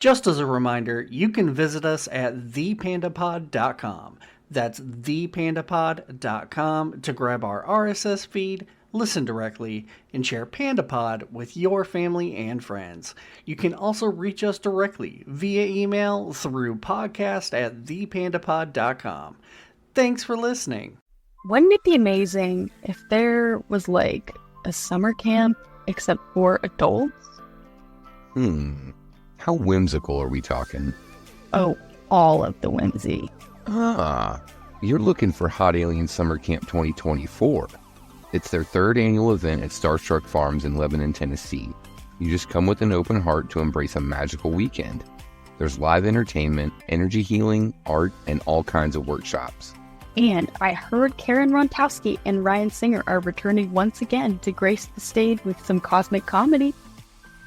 Just as a reminder, you can visit us at thepandapod.com. That's thepandapod.com to grab our RSS feed, listen directly, and share PandaPod with your family and friends. You can also reach us directly via email through podcast@thepandapod.com. Thanks for listening. Wouldn't it be amazing if there was like a summer camp except for adults? How whimsical are we talking? Oh, all of the whimsy. You're looking for Hot Alien Summer Camp 2024. It's their third annual event at Starstruck Farms in Lebanon, Tennessee. You just come with an open heart to embrace a magical weekend. There's live entertainment, energy healing, art, and all kinds of workshops. And I heard Karen Rontowski and Ryan Singer are returning once again to grace the stage with some cosmic comedy.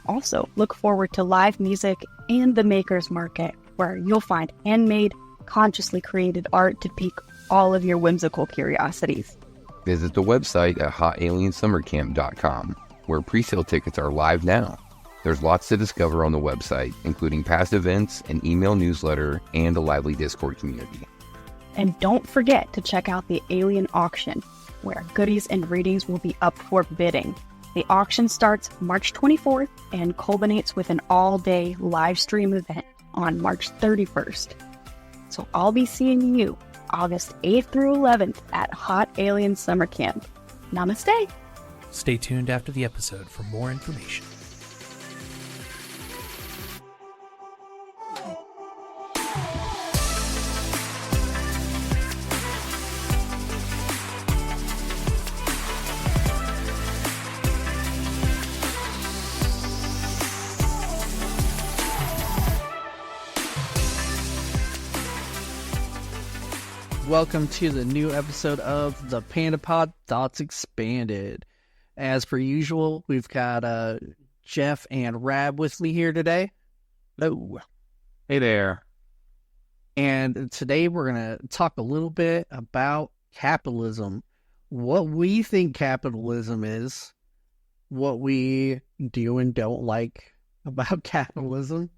Also, look forward to live music and the Makers Market, where you'll find handmade, consciously created art to pique all of your whimsical curiosities. Visit the website at hotaliensummercamp.com, where pre-sale tickets are live now. There's lots to discover on the website, including past events, an email newsletter, and a lively Discord community. And don't forget to check out the Alien Auction, where goodies and readings will be up for bidding. The auction starts March 24th and culminates with an all-day live stream event on March 31st. So I'll be seeing you August 8th through 11th at Hot Alien Summer Camp. Namaste! Stay tuned after the episode for more information. Welcome to the new episode of the PandaPod Thoughts Expanded. As per usual, we've got Jeff and Rab with me here today. Hello. Hey there. And today we're going to talk a little bit about capitalism, what we think capitalism is, what we do and don't like about capitalism,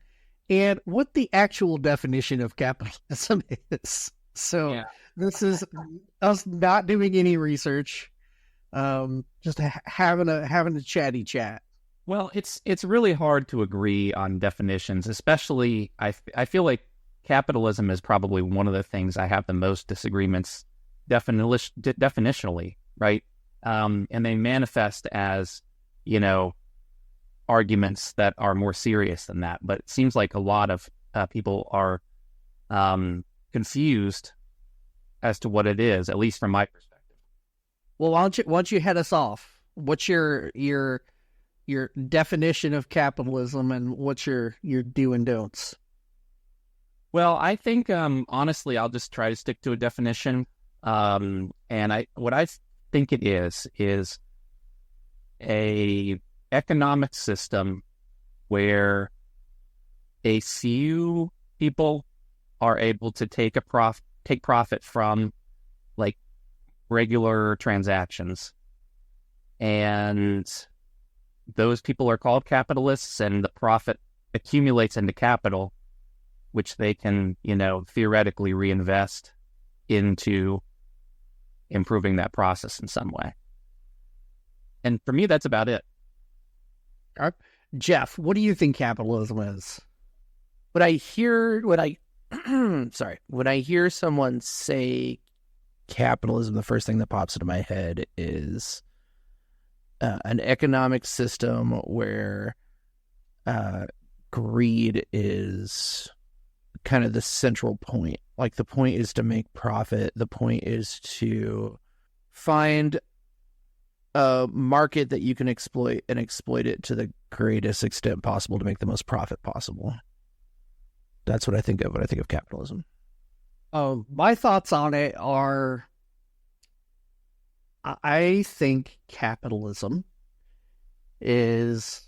and what the actual definition of capitalism is. So This is us not doing any research, just having a chatty chat. Well, it's really hard to agree on definitions, especially I feel like capitalism is probably one of the things I have the most disagreements definitionally, right? And they manifest as, arguments that are more serious than that. But it seems like a lot of people are confused as to what it is, at least from my perspective. Well, why don't you head us off? What's your definition of capitalism, and what's your do and don'ts? Well, I think honestly, I'll just try to stick to a definition. And what I think it is a economic system where a few people are able to take profit from like regular transactions, and those people are called capitalists, and the profit accumulates into capital, which they can, theoretically reinvest into improving that process in some way. And for me, that's about it. Jeff, what do you think capitalism is? When I hear someone say capitalism, the first thing that pops into my head is an economic system where greed is kind of the central point. Like, the point is to make profit. The point is to find a market that you can exploit and exploit it to the greatest extent possible to make the most profit possible. That's what I think of when I think of capitalism. My thoughts on it are, I think capitalism is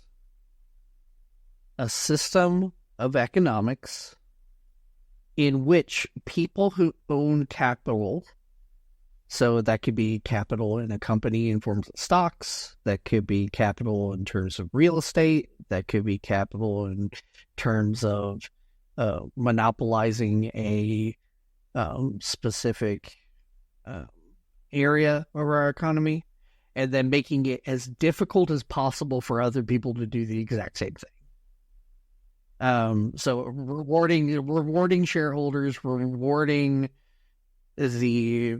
a system of economics in which people who own capital So that could be capital in a company in forms of stocks. That could be capital in terms of real estate. That could be capital in terms of monopolizing a specific area of our economy, and then making it as difficult as possible for other people to do the exact same thing. So rewarding shareholders, rewarding the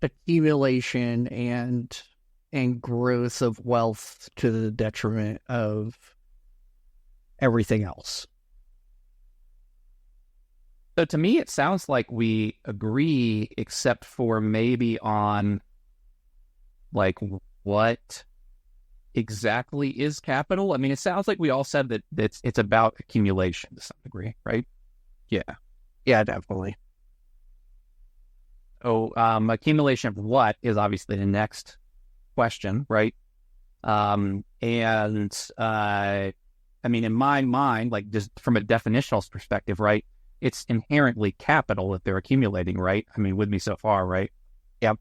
accumulation and growth of wealth to the detriment of everything else. So to me, it sounds like we agree, except for maybe on like what exactly is capital. I mean, it sounds like we all said that it's about accumulation to some degree, right? Yeah, definitely. Oh, accumulation of what is obviously the next question, right? I mean, in my mind, like just from a definitional perspective, right? It's inherently capital that they're accumulating, right? I mean, with me so far, right? Yep.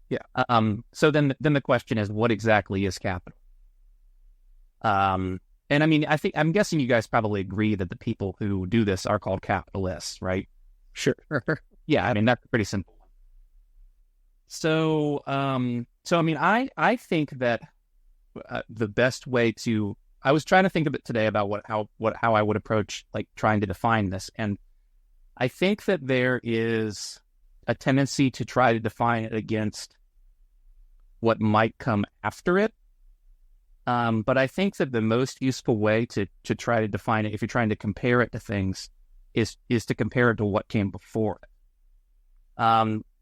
Yeah. So then the question is, what exactly is capital? And I mean, I'm guessing you guys probably agree that the people who do this are called capitalists, right? Sure. Yeah. I mean, that's pretty simple. So I mean, I think that the best way to, I was trying to think of it today about how I would approach like trying to define this, and I think that there is a tendency to try to define it against what might come after it. But I think that the most useful way to try to define it, if you're trying to compare it to things, is to compare it to what came before it.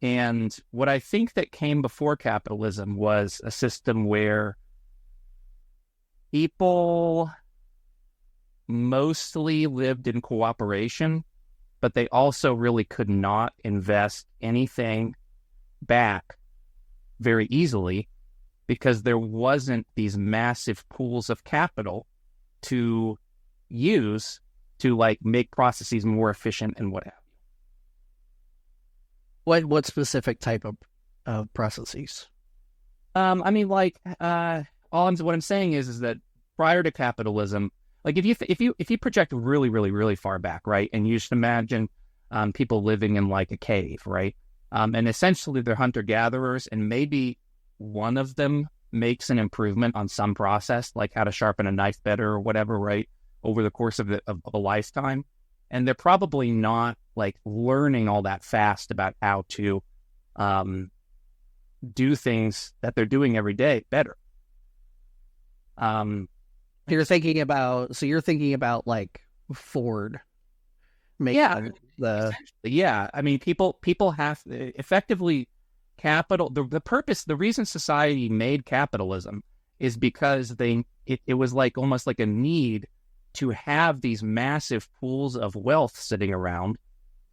And what I think that came before capitalism was a system where people mostly lived in cooperation, but they also really could not invest anything back very easily because there wasn't these massive pools of capital to use to like make processes more efficient and what have you. What specific type of processes? I mean, like, what I'm saying is that prior to capitalism, like if you project really, really, really far back, right, and you just imagine people living in like a cave, right, and essentially they're hunter-gatherers, and maybe one of them makes an improvement on some process, like how to sharpen a knife better or whatever, right, over the course of a lifetime, and they're probably not like learning all that fast about how to do things that they're doing every day better. You're thinking about like Ford making yeah. I mean, people have effectively capital. The reason society made capitalism is because it was like almost like a need to have these massive pools of wealth sitting around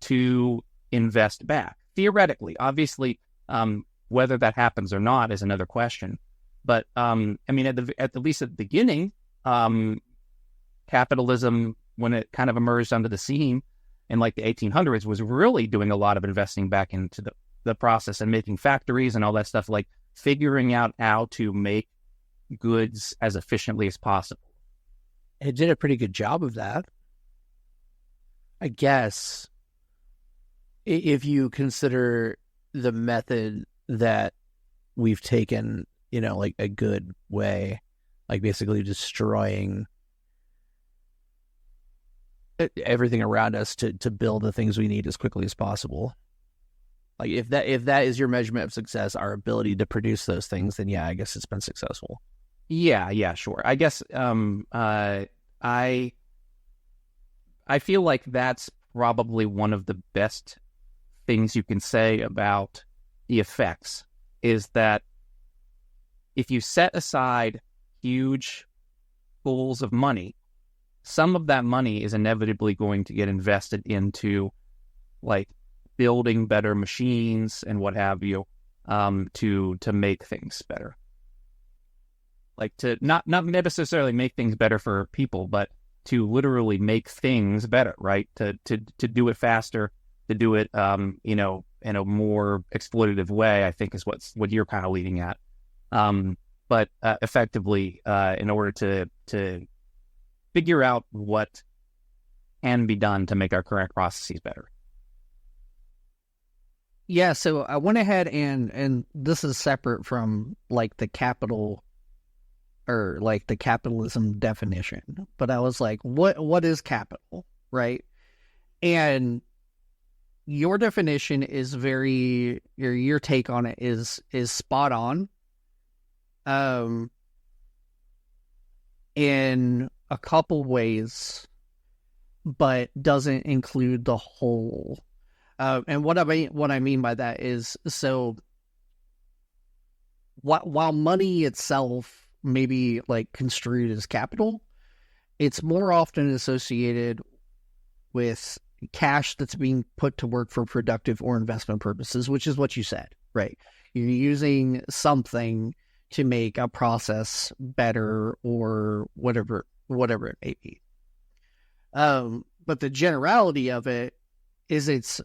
to invest back. Theoretically, obviously, whether that happens or not is another question. But I mean, at least at the beginning, capitalism, when it kind of emerged onto the scene in like the 1800s, was really doing a lot of investing back into the process and making factories and all that stuff, like figuring out how to make goods as efficiently as possible. It did a pretty good job of that, I guess, if you consider the method that we've taken, like a good way, like basically destroying everything around us to build the things we need as quickly as possible. Like if that is your measurement of success, our ability to produce those things, then yeah, I guess it's been successful. Yeah, sure. I guess I feel like that's probably one of the best things you can say about the effects, is that if you set aside huge pools of money, some of that money is inevitably going to get invested into like building better machines and what have you, to make things better. Like to not necessarily make things better for people, but to literally make things better, right? To do it faster, to do it, a more exploitative way, I think is what you're kind of leading at. But effectively, in order to figure out what can be done to make our current processes better. Yeah, so I went ahead and this is separate from like the capital or like the capitalism definition, but I was like, what is capital, right? And your definition is your take on it is spot on. In a couple ways, but doesn't include the whole. And what I mean by that is, so while money itself may be like construed as capital, it's more often associated with cash that's being put to work for productive or investment purposes, which is what you said, right? You're using something to make a process better or whatever it may be. But the generality of it is it's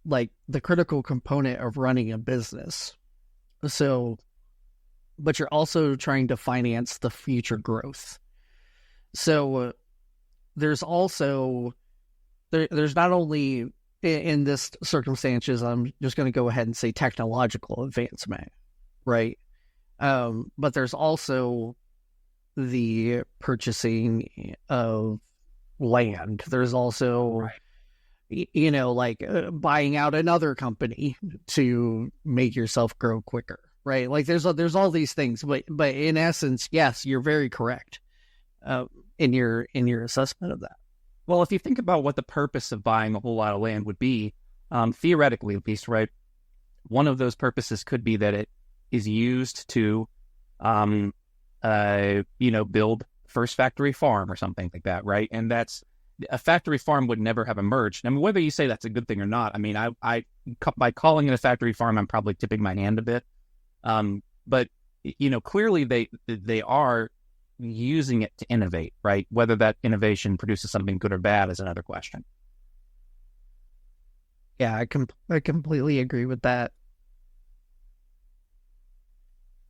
like the critical component of running a business. So, but you're also trying to finance the future growth. So there's also, there's not only in this circumstances, I'm just going to go ahead and say technological advancement, right? But there's also the purchasing of land. There's also, you know, like buying out another company to make yourself grow quicker, right? Like there's all these things, but in essence, yes, you're very correct in your assessment of that. Well, if you think about what the purpose of buying a whole lot of land would be, theoretically at least, right? One of those purposes could be that it is used to, build first factory farm or something like that, right? And that's a factory farm would never have emerged. I mean, whether you say that's a good thing or not, I mean, I by calling it a factory farm, I'm probably tipping my hand a bit. But clearly they are using it to innovate, right? Whether that innovation produces something good or bad is another question. Yeah, I completely agree with that.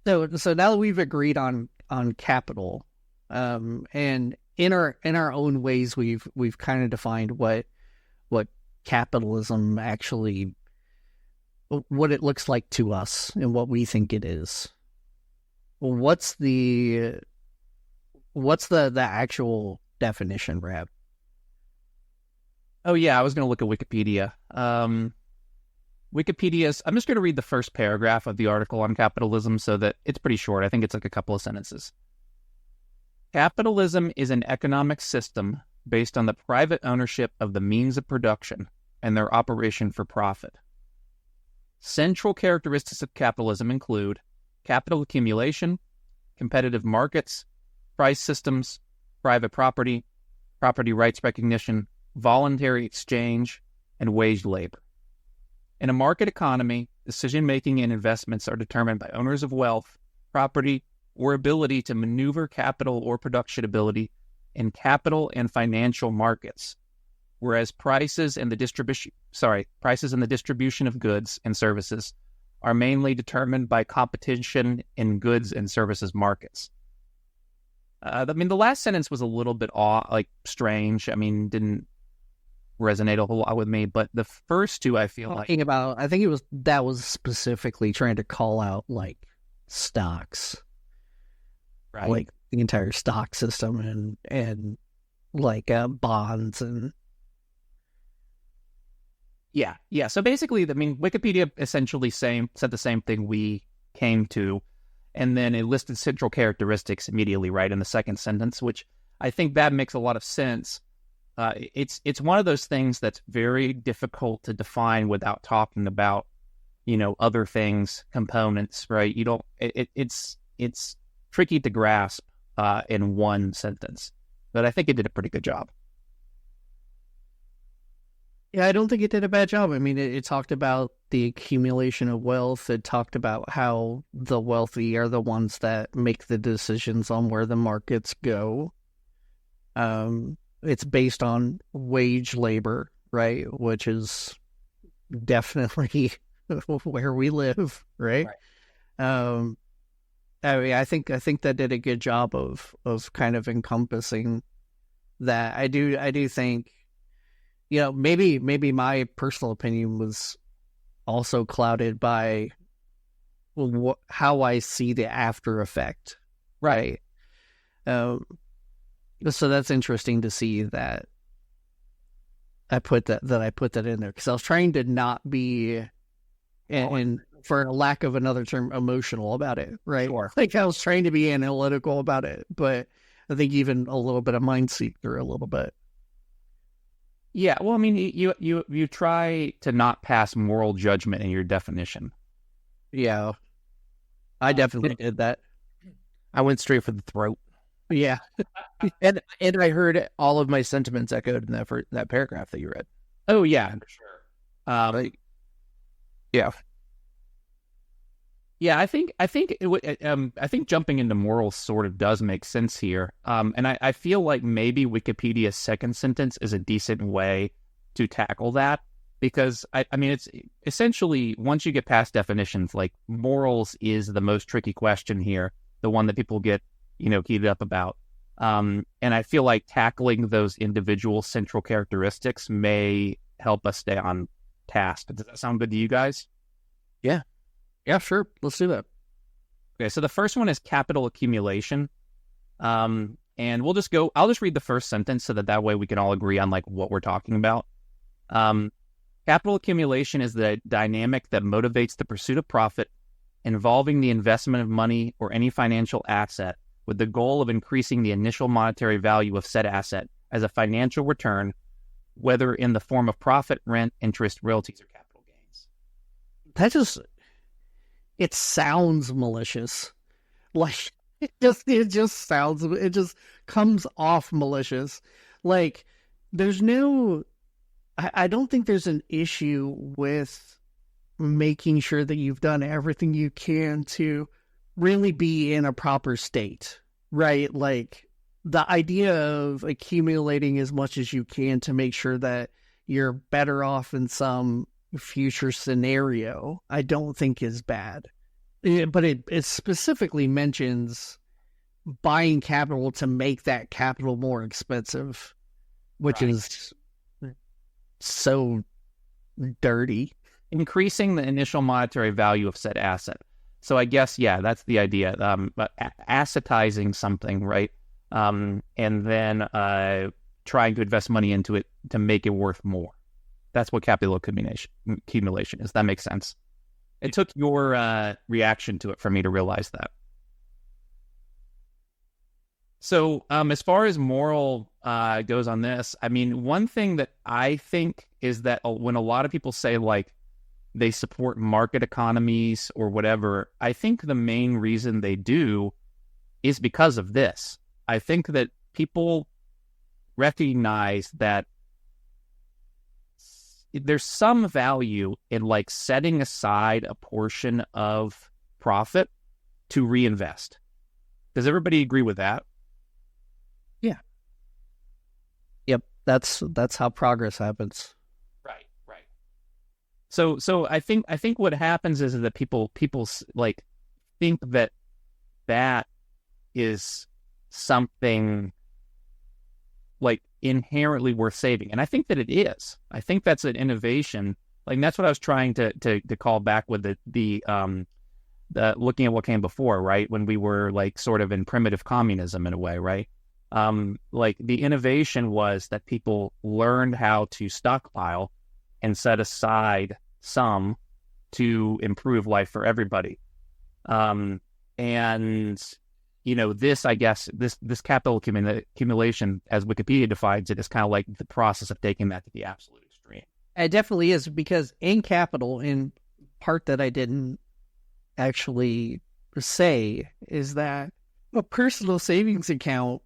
So now that we've agreed on capital, and in our own ways, we've kind of defined what capitalism actually, what it looks like to us and what we think it is. Well, what's the actual definition, Rab? Oh yeah, I was going to look at Wikipedia. Wikipedia's, I'm just going to read the first paragraph of the article on capitalism so that it's pretty short. I think it's like a couple of sentences. Capitalism is an economic system based on the private ownership of the means of production and their operation for profit. Central characteristics of capitalism include capital accumulation, competitive markets, price systems, private property, property rights recognition, voluntary exchange, and wage labor. In a market economy, decision-making and investments are determined by owners of wealth, property, or ability to maneuver capital or production ability in capital and financial markets, whereas prices and the distribution of goods and services are mainly determined by competition in goods and services markets. The last sentence was a little bit strange. I mean, didn't resonate a whole lot with me, but the first two I feel I think that was specifically trying to call out like stocks, right? Like the entire stock system and like bonds and yeah. So basically, I mean, Wikipedia essentially said the same thing we came to, and then it listed central characteristics immediately, right, in the second sentence, which I think that makes a lot of sense. It's one of those things that's very difficult to define without talking about, other things, components, right? It's tricky to grasp in one sentence, but I think it did a pretty good job. Yeah, I don't think it did a bad job. I mean, it talked about the accumulation of wealth. It talked about how the wealthy are the ones that make the decisions on where the markets go. It's based on wage labor, right? Which is definitely where we live, right? Um, I mean, I think that did a good job of kind of encompassing that. I do think, maybe my personal opinion was also clouded by how I see the after effect, right? Um, so that's interesting to see that I put that in there because I was trying to not be, and for lack of another term, emotional about it, right? Sure. Like I was trying to be analytical about it, but I think even a little bit of mind seep through a little bit. Yeah, well, I mean, you try to not pass moral judgment in your definition. Yeah, I definitely did that. I went straight for the throat. Yeah, And I heard all of my sentiments echoed in that paragraph that you read. Oh yeah, for sure. Like, yeah. Yeah, I think jumping into morals sort of does make sense here. And I feel like maybe Wikipedia's second sentence is a decent way to tackle that because I mean it's essentially once you get past definitions, like morals is the most tricky question here, the one that people get heated up about. And I feel like tackling those individual central characteristics may help us stay on task. Does that sound good to you guys? yeah, sure. Let's do that. Okay, so the first one is capital accumulation. And I'll just read the first sentence so that way we can all agree on like what we're talking about. Capital accumulation is the dynamic that motivates the pursuit of profit involving the investment of money or any financial asset with the goal of increasing the initial monetary value of said asset as a financial return, whether in the form of profit, rent, interest, royalties, or capital gains. It sounds malicious. Like it just comes off malicious. Like I don't think there's an issue with making sure that you've done everything you can to really be in a proper state, right? Like the idea of accumulating as much as you can to make sure that you're better off in some future scenario, I don't think is bad. But it specifically mentions buying capital to make that capital more expensive, which is so dirty. Increasing the initial monetary value of said asset. So I guess, yeah, that's the idea. But assetizing something, right? And then trying to invest money into it to make it worth more. That's what capital accumulation is. That makes sense. It took your reaction to it for me to realize that. So as far as moral goes on this, I mean, one thing that I think is that when a lot of people say like they support market economies or whatever, I think the main reason they do is because of this. I think that people recognize that there's some value in like setting aside a portion of profit to reinvest. Does everybody agree with that? Yeah. Yep. That's how progress happens. Right. So I think what happens is that people like think that is something like inherently worth saving. And I think that it is. I think that's an innovation. Like that's what I was trying to call back with the looking at what came before, right? When we were like sort of in primitive communism in a way, right? Like the innovation was that people learned how to stockpile and set aside some to improve life for everybody. And this, I guess, this capital accumulation, as Wikipedia defines it, is kind of like the process of taking that to the absolute extreme. It definitely is, because in capital, in part that I didn't actually say, is that a personal savings account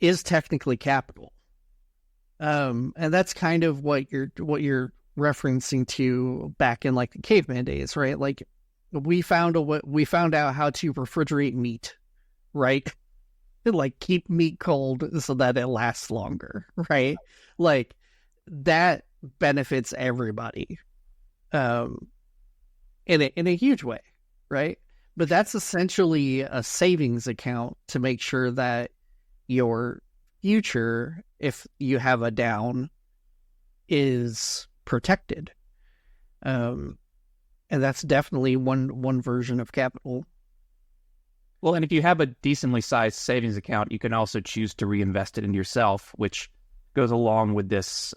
is technically capital. And that's kind of what you're referencing to back in like the caveman days, right? Like we found out how to refrigerate meat, right? Like keep meat cold so that it lasts longer, right? Like that benefits everybody. in a huge way, right? But that's essentially a savings account to make sure that your future, if you have a down, is protected. And that's definitely one version of capital. Well, and if you have a decently sized savings account, you can also choose to reinvest it into yourself, which goes along with this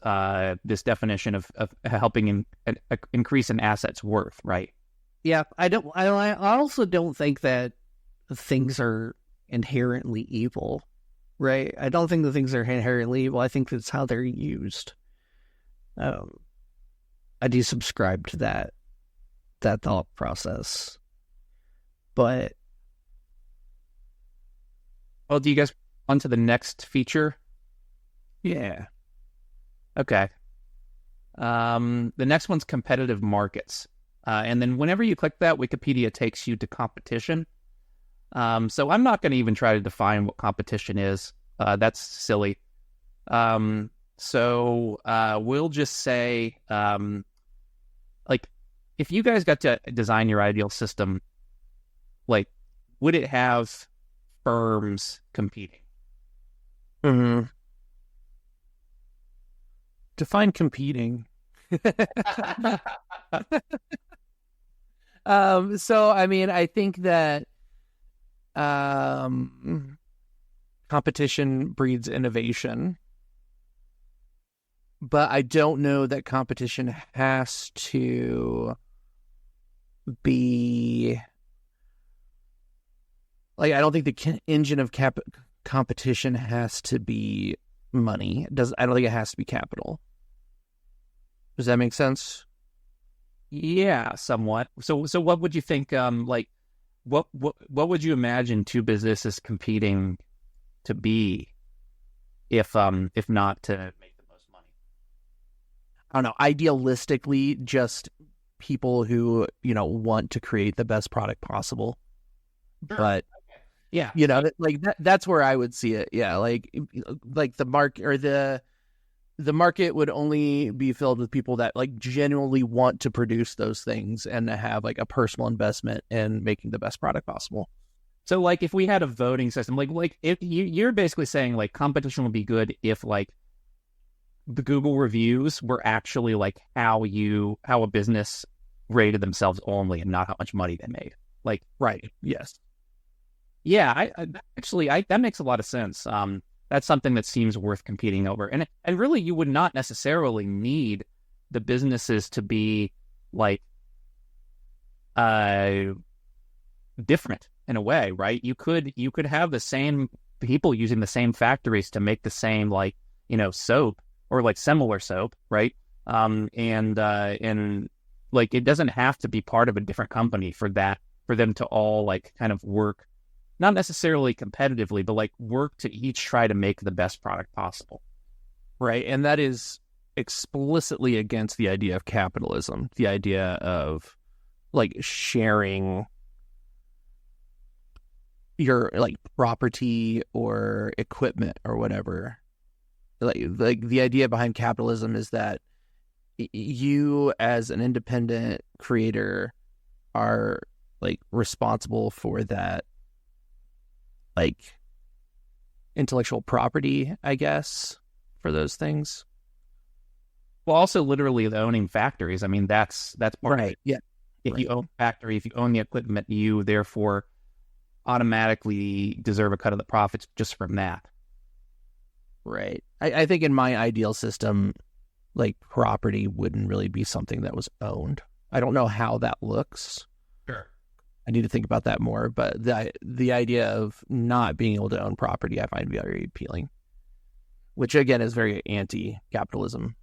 this definition of helping increase an asset's worth, right? Yeah, I also don't think that things are inherently evil, right? I don't think the things are inherently evil. I think that's how they're used. I do subscribe to that thought process, but well, do you guys on to the next feature? yeah, Okay. The next one's competitive markets. And then whenever you click that, Wikipedia takes you to competition. So I'm not going to even try to define what competition is. That's silly. So we'll just say, like, if you guys got to design your ideal system, like, would it have firms competing? Mm-hmm. Define competing. So I mean, I think that competition breeds innovation, but I don't know that competition has to be like, I don't think the engine of competition has to be money. I don't think it has to be capital. Does that make sense? Yeah, somewhat. So what would you think? Like, what would you imagine two businesses competing to be, if not to make the most money? I don't know. Idealistically, just people who want to create the best product possible. Sure. But yeah, like that's where I would see it. Yeah, like the market, or the market would only be filled with people that like genuinely want to produce those things and to have like a personal investment in making the best product possible. So like if we had a voting system, like if you're basically saying like competition would be good if like the Google reviews were actually like how a business rated themselves only and not how much money they made. Like, right. Yes. Yeah, I actually that makes a lot of sense. That's something that seems worth competing over. And really, you would not necessarily need the businesses to be like different in a way, right? You could have the same people using the same factories to make the same like soap or like similar soap, right? And like it doesn't have to be part of a different company for them to all like kind of work. Not necessarily competitively, but like work to each try to make the best product possible. Right. And that is explicitly against the idea of capitalism, the idea of like sharing your like property or equipment or whatever. Like the idea behind capitalism is that you as an independent creator are like responsible for that like intellectual property, I guess, for those things. Well, also literally the owning factories. I mean, that's part right. of it. Yeah. If right. you own a factory, if you own the equipment, you therefore automatically deserve a cut of the profits just from that. Right. I think in my ideal system, like property wouldn't really be something that was owned. I don't know how that looks. Sure. I need to think about that more, but the idea of not being able to own property I find very appealing, which again is very anti-capitalism.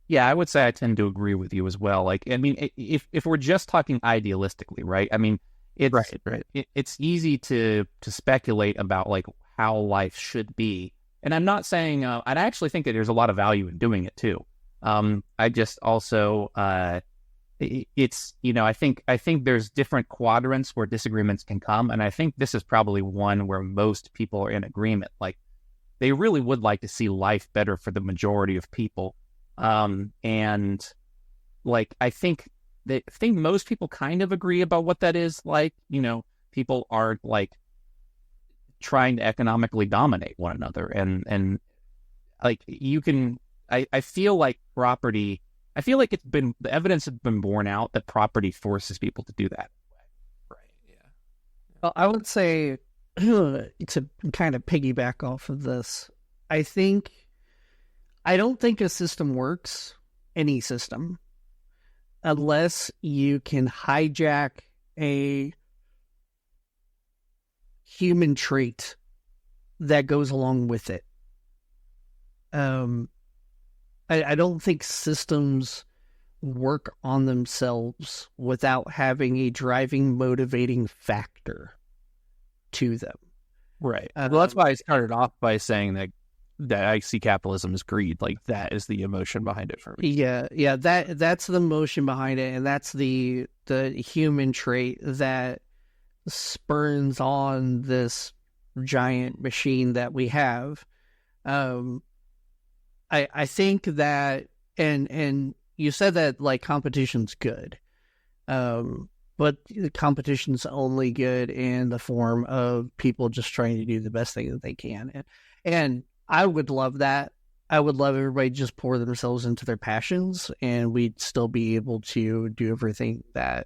Yeah, I would say I tend to agree with you as well. Like, I mean, if we're just talking idealistically, right? I mean, it's right. It's easy to speculate about like how life should be, and I'm not saying, and I actually think that there's a lot of value in doing it too. I just also it's I think there's different quadrants where disagreements can come, and I think this is probably one where most people are in agreement. Like they really would like to see life better for the majority of people, and like I think most people kind of agree about what that is. Like, people are like trying to economically dominate one another, and like you can. I feel like property. I feel like the evidence has been borne out that property forces people to do that. Right. Yeah. Well, I would say to kind of piggyback off of this, I don't think a system works, any system, unless you can hijack a human trait that goes along with it. I don't think systems work on themselves without having a driving, motivating factor to them. Right. Well, that's why I started off by saying that I see capitalism as greed. Like that is the emotion behind it for me. Yeah, that's the motion behind it, and that's the human trait that spurns on this giant machine that we have. I think that, and you said that like competition's good, but the competition's only good in the form of people just trying to do the best thing that they can, and I would love that. I would love everybody to just pour themselves into their passions, and we'd still be able to do everything that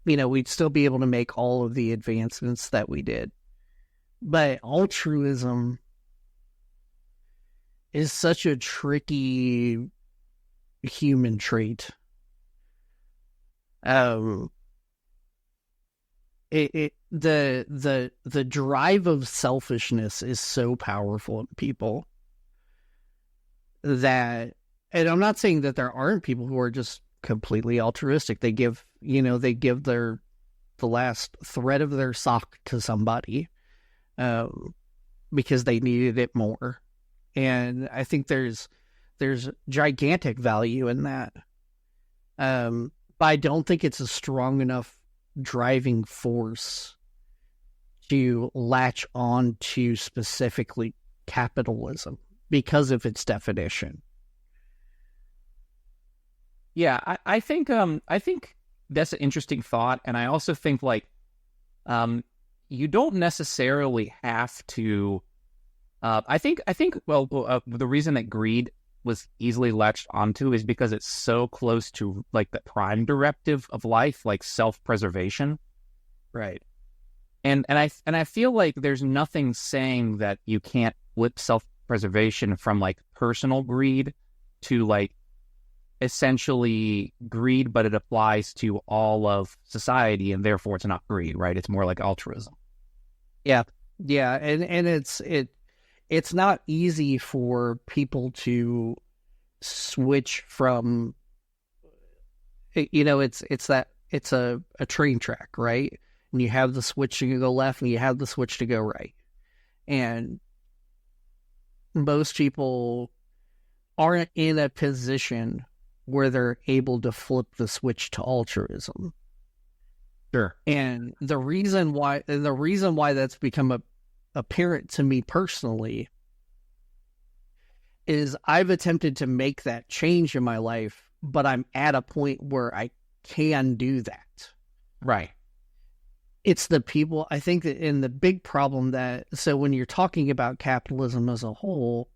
we'd still be able to make all of the advancements that we did. But altruism is such a tricky human trait. The drive of selfishness is so powerful in people that, and I'm not saying that there aren't people who are just completely altruistic. They give the last thread of their sock to somebody because they needed it more. And I think there's gigantic value in that. But I don't think it's a strong enough driving force to latch on to specifically capitalism because of its definition. Yeah, I think that's an interesting thought, and I also think like you don't necessarily have to. I think the reason that greed was easily latched onto is because it's so close to like the prime directive of life, like self-preservation, Right. and I feel like there's nothing saying that you can't flip self-preservation from like personal greed to like essentially greed, but it applies to all of society, and therefore it's not greed, right? It's more like altruism. Yeah, and it's not easy for people to switch from, it's a train track, right? And you have the switch to go left and you have the switch to go right. And most people aren't in a position where they're able to flip the switch to altruism. Sure. And the reason why that's become apparent to me personally is I've attempted to make that change in my life, but I'm at a point where I can do that. Right. It's the people, I think that in the big problem so when you're talking about capitalism as a whole,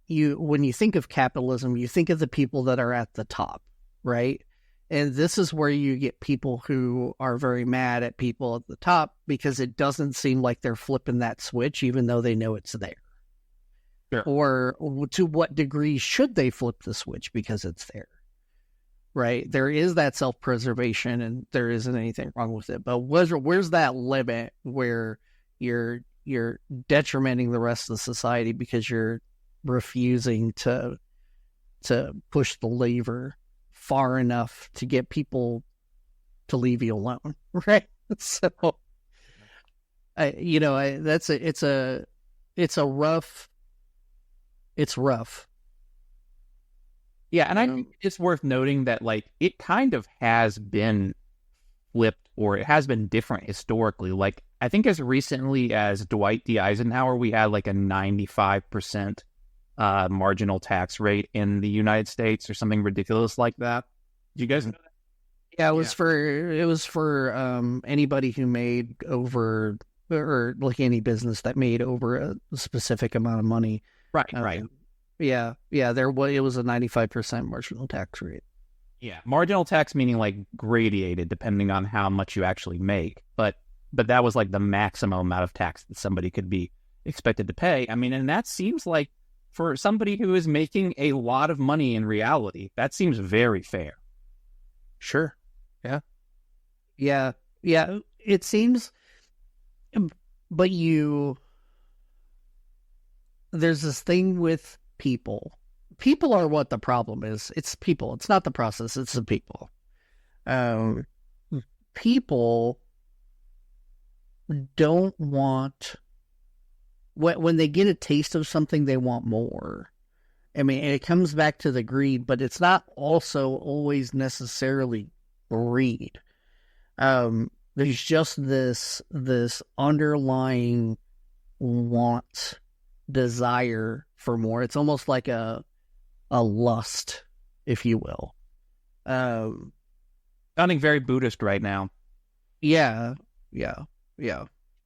when you think of capitalism, you think of the people that are at the top, right? And this is where you get people who are very mad at people at the top because it doesn't seem like they're flipping that switch, even though they know it's there. Sure. Or to what degree should they flip the switch because it's there, right? There is that self-preservation and there isn't anything wrong with it. But where's that limit where you're detrimenting the rest of the society because you're refusing to push the lever far enough to get people to leave you alone, right? So, it's rough. Yeah, and I think it's worth noting that like it kind of has been flipped, or it has been different historically. Like I think as recently as Dwight D. Eisenhower, we had like a 95% marginal tax rate in the United States or something ridiculous like that. Do you guys know that? Yeah, it was for anybody who made over, or like any business that made over a specific amount of money. Right, right. Yeah, it was a 95% marginal tax rate. Yeah, marginal tax meaning like gradated depending on how much you actually make, but that was like the maximum amount of tax that somebody could be expected to pay. I mean, and that seems like for somebody who is making a lot of money in reality, that seems very fair. Sure. Yeah, it seems, but there's this thing with people. People are what the problem is. It's people. It's not the process. It's the people. People don't want, when they get a taste of something, they want more. I mean, it comes back to the greed, but it's not also always necessarily greed. There's just this underlying want, desire for more. It's almost like a lust, if you will. Sounding very Buddhist right now. Yeah.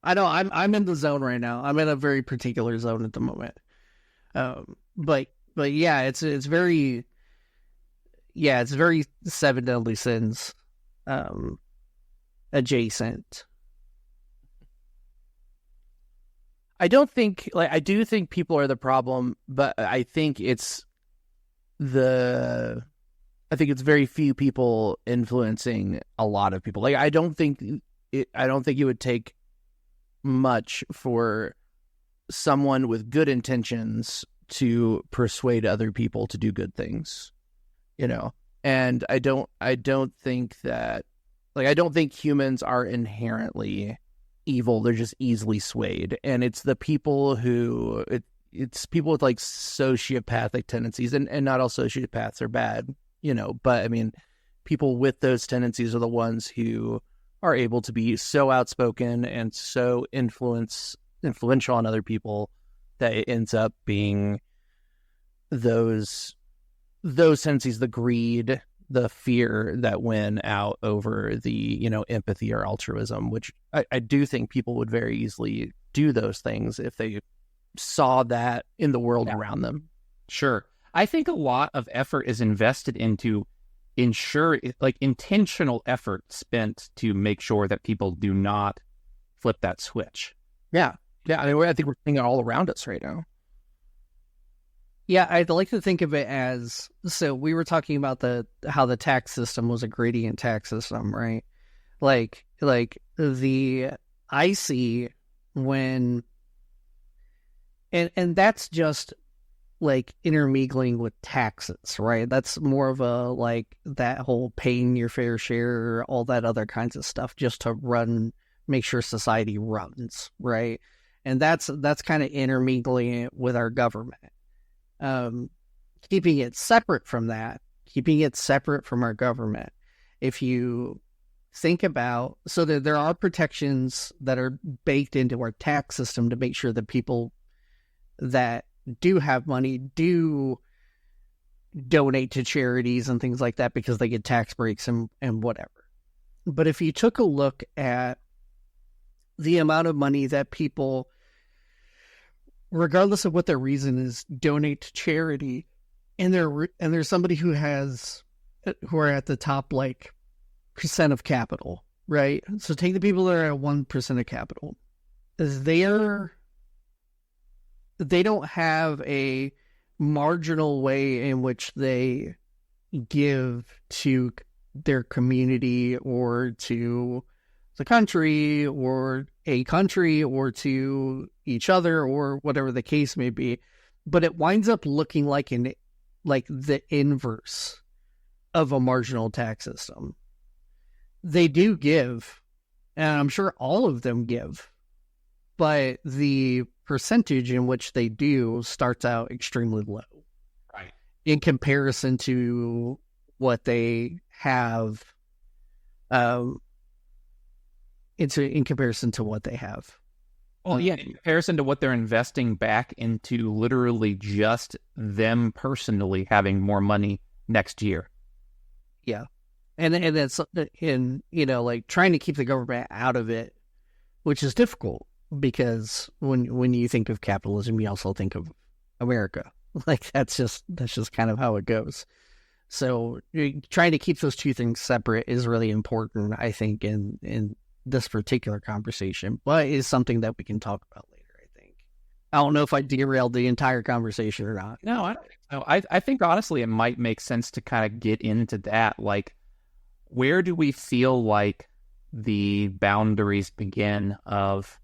I know I'm in the zone right now. I'm in a very particular zone at the moment. But yeah, it's very Seven Deadly Sins adjacent. I do think people are the problem, but I think it's very few people influencing a lot of people. Like I don't think it would take much for someone with good intentions to persuade other people to do good things, and I don't think that, like, I don't think humans are inherently evil. They're just easily swayed, and it's the people who it's people with like sociopathic tendencies, and not all sociopaths are bad, but I mean, people with those tendencies are the ones who are able to be so outspoken and so influential on other people that it ends up being those tendencies, the greed, the fear, that win out over the, empathy or altruism, which I do think people would very easily do those things if they saw that in the world around them. Sure. I think a lot of effort is invested into intentional effort spent to make sure that people do not flip that switch. Yeah. I mean, I think we're seeing it all around us right now. Yeah, I'd like to think of it as, so we were talking about how the tax system was a gradient tax system, right? Like I see when, and that's just like intermingling with taxes, right? That's more of a, like, that whole paying your fair share, all that other kinds of stuff, just to make sure society runs, right? And that's kind of intermingling it with our government. Keeping it separate from our government. If you think about, so that there are protections that are baked into our tax system to make sure that people that do have money do donate to charities and things like that because they get tax breaks and whatever. But if you took a look at the amount of money that people, regardless of what their reason is, donate to charity, and there's somebody who are at the top, like, percent of capital, right? So take the people that are at 1% of capital. They don't have a marginal way in which they give to their community or to the country or a country or to each other or whatever the case may be, but it winds up looking like the inverse of a marginal tax system. They do give, and I'm sure all of them give, but the percentage in which they do starts out extremely low, right, in comparison to what they have. In comparison to what they have. Well, yeah, in comparison to what they're investing back into literally just them personally having more money next year. Yeah. And that's, and, like trying to keep the government out of it, which is difficult because when you think of capitalism, you also think of America. Like that's just kind of how it goes. So trying to keep those two things separate is really important, I think, in this particular conversation, but is something that we can talk about later, I think. I don't know if I derailed the entire conversation or not. No, I don't think so. I think honestly it might make sense to kind of get into that. Like, where do we feel like the boundaries begin of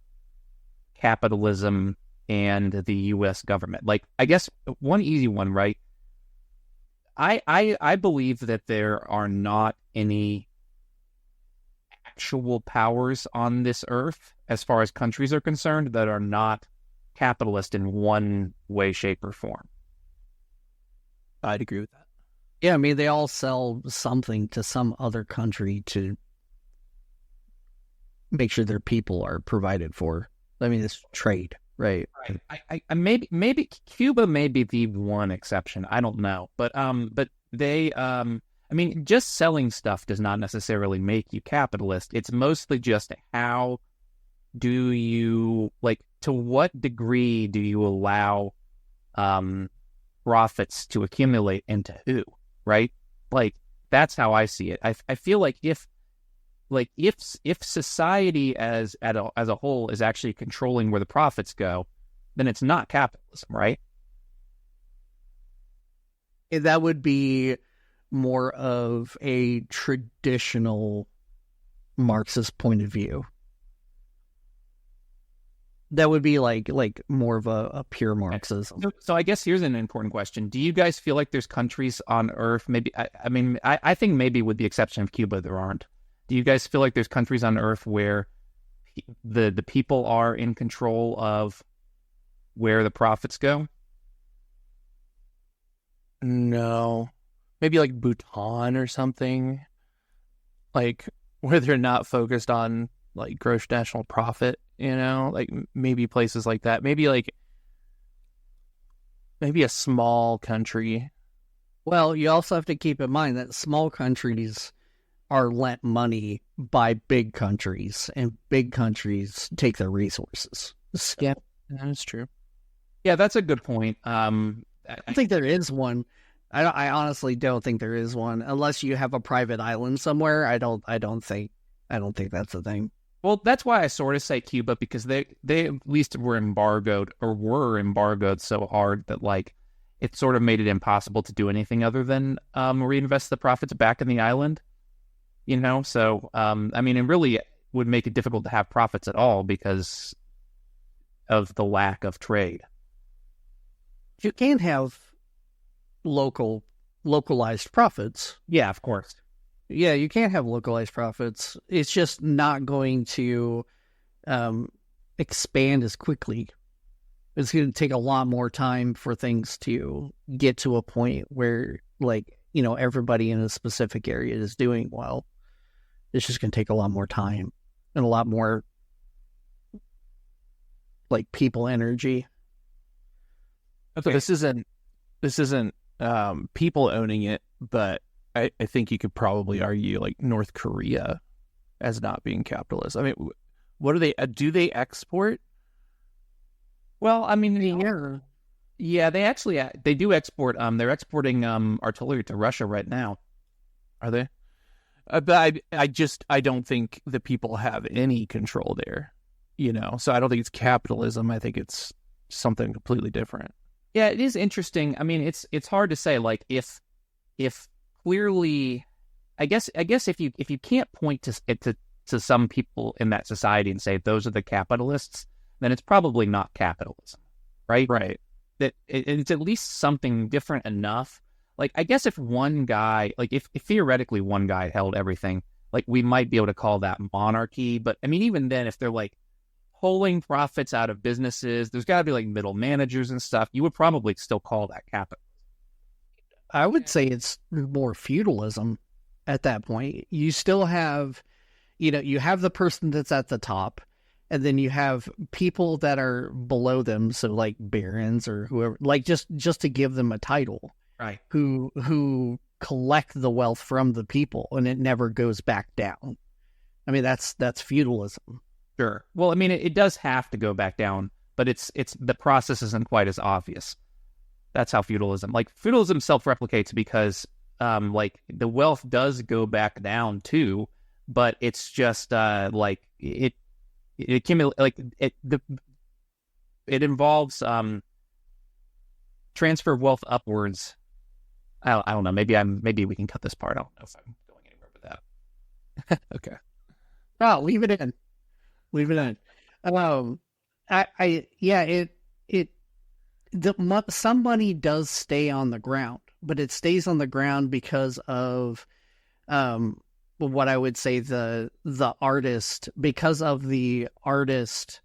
capitalism and the U.S. government? Like, I guess one easy one, right? I believe that there are not any actual powers on this earth, as far as countries are concerned, that are not capitalist in one way, shape, or form. I'd agree with that. Yeah, I mean, they all sell something to some other country to make sure their people are provided for. I mean, it's trade, right? Right. I maybe Cuba may be the one exception. I don't know, but they I mean, just selling stuff does not necessarily make you capitalist. It's mostly just how do you, like, to what degree do you allow profits to accumulate and to who, right? Like, that's how I see it. I feel like if society as a whole is actually controlling where the profits go, then it's not capitalism, right? That would be more of a traditional Marxist point of view. That would be like more of a pure Marxism. So I guess here's an important question. Do you guys feel like there's countries on Earth, maybe, I think maybe with the exception of Cuba, there aren't. Do you guys feel like there's countries on Earth where the people are in control of where the profits go? No. Maybe like Bhutan or something. Like, where they're not focused on, like, gross national profit, Like, maybe places like that. Maybe a small country. Well, you also have to keep in mind that small countries are lent money by big countries, and big countries take their resources. So, Yeah, that's true. Yeah, that's a good point. I think there is one. I honestly don't think there is one, unless you have a private island somewhere. I don't think that's a thing. Well, that's why I sort of say Cuba, because they at least were embargoed so hard that, like, it sort of made it impossible to do anything other than reinvest the profits back in the island. So I mean, it really would make it difficult to have profits at all because of the lack of trade. You can't have localized profits. Yeah, of course. Yeah, you can't have localized profits. It's just not going to expand as quickly. It's going to take a lot more time for things to get to a point where, like, everybody in a specific area is doing well. It's just going to take a lot more time and a lot more, like, people energy. Okay. So this isn't people owning it, but I think you could probably argue, like, North Korea as not being capitalist. I mean, what do they export? Well, I mean, yeah, they do export. They're exporting artillery to Russia right now. Are they? But I don't think the people have any control there. So I don't think it's capitalism. I think it's something completely different. Yeah, it is interesting. I mean, it's hard to say. Like, if clearly, I guess if you can't point to some people in that society and say those are the capitalists, then it's probably not capitalism, right? Right. That it's at least something different enough. Like, I guess if one guy, like, if theoretically one guy held everything, like, we might be able to call that monarchy. But I mean, even then, if they're, like, pulling profits out of businesses, there's got to be, like, middle managers and stuff. You would probably still call that capital. I would say it's more feudalism at that point. You still have, you have the person that's at the top, and then you have people that are below them, so like barons or whoever, like just to give them a title, Right. who collect the wealth from the people, and it never goes back down. I mean, that's feudalism. Sure. Well, I mean, it does have to go back down, but it's the process isn't quite as obvious. That's how feudalism self-replicates because like the wealth does go back down too, but it's just like it accumulates, like it involves transfer of wealth upwards. I don't know. Maybe we can cut this part. I don't know if I'm going anywhere with that. Okay. Oh, leave it in. Leave it in. Some money does stay on the ground, but it stays on the ground because of what I would say the artist, because of the artist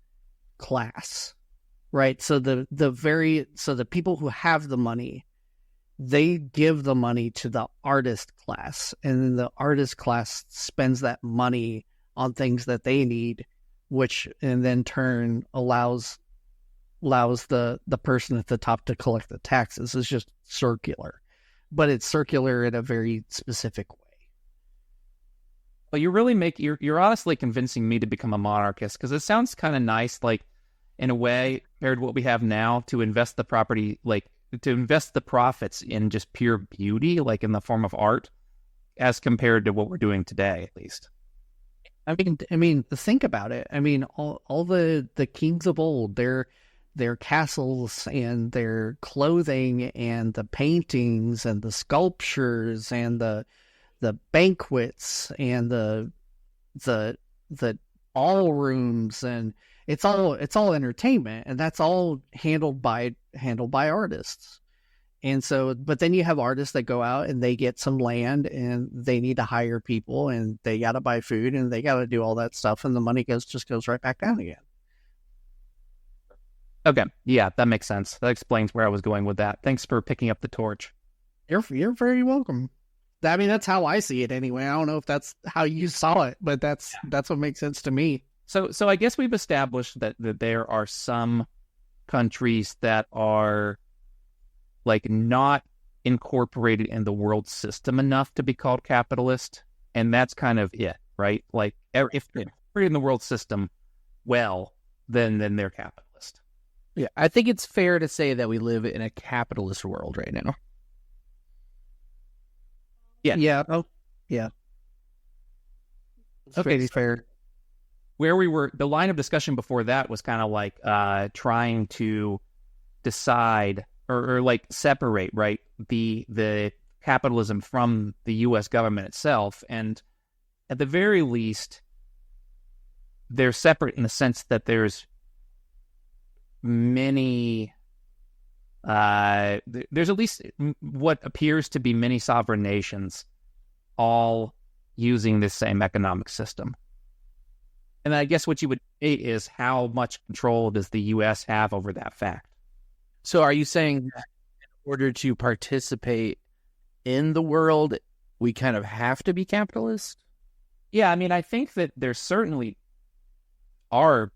class, right? So the people who have the money, they give the money to the artist class, and then the artist class spends that money on things that they need, which in then turn allows the person at the top to collect the taxes. It's just circular, but it's circular in a very specific way. Well, you're honestly convincing me to become a monarchist, because it sounds kind of nice, like in a way compared to what we have now, to invest the property, like to invest the profits in just pure beauty, like in the form of art, as compared to what we're doing today, at least. I mean, think about it. I mean, all the kings of old, their castles and their clothing and the paintings and the sculptures and the banquets and the all rooms, and it's all entertainment, and that's all handled by artists. And so, but then you have artists that go out and they get some land and they need to hire people and they got to buy food and they got to do all that stuff, and the money just goes right back down again. Okay, yeah, that makes sense. That explains where I was going with that. Thanks for picking up the torch. You're very welcome. I mean, that's how I see it anyway. I don't know if that's how you saw it, but that's what makes sense to me. So I guess we've established that there are some countries that are like not incorporated in the world system enough to be called capitalist, and that's kind of it, right? Like if they're in the world system, well, then they're capitalist. Yeah, I think it's fair to say that we live in a capitalist world right now. Yeah. Yeah. Oh, yeah. Okay. Fair. Where we were, the line of discussion before that was kind of like trying to decide or like separate, right, the capitalism from the U.S. government itself. And at the very least, they're separate in the sense that there's many, there's at least what appears to be many sovereign nations all using this same economic system. And I guess what you would say is, how much control does the U.S. have over that fact? So are you saying that in order to participate in the world, we kind of have to be capitalist? Yeah, I mean, I think that there certainly are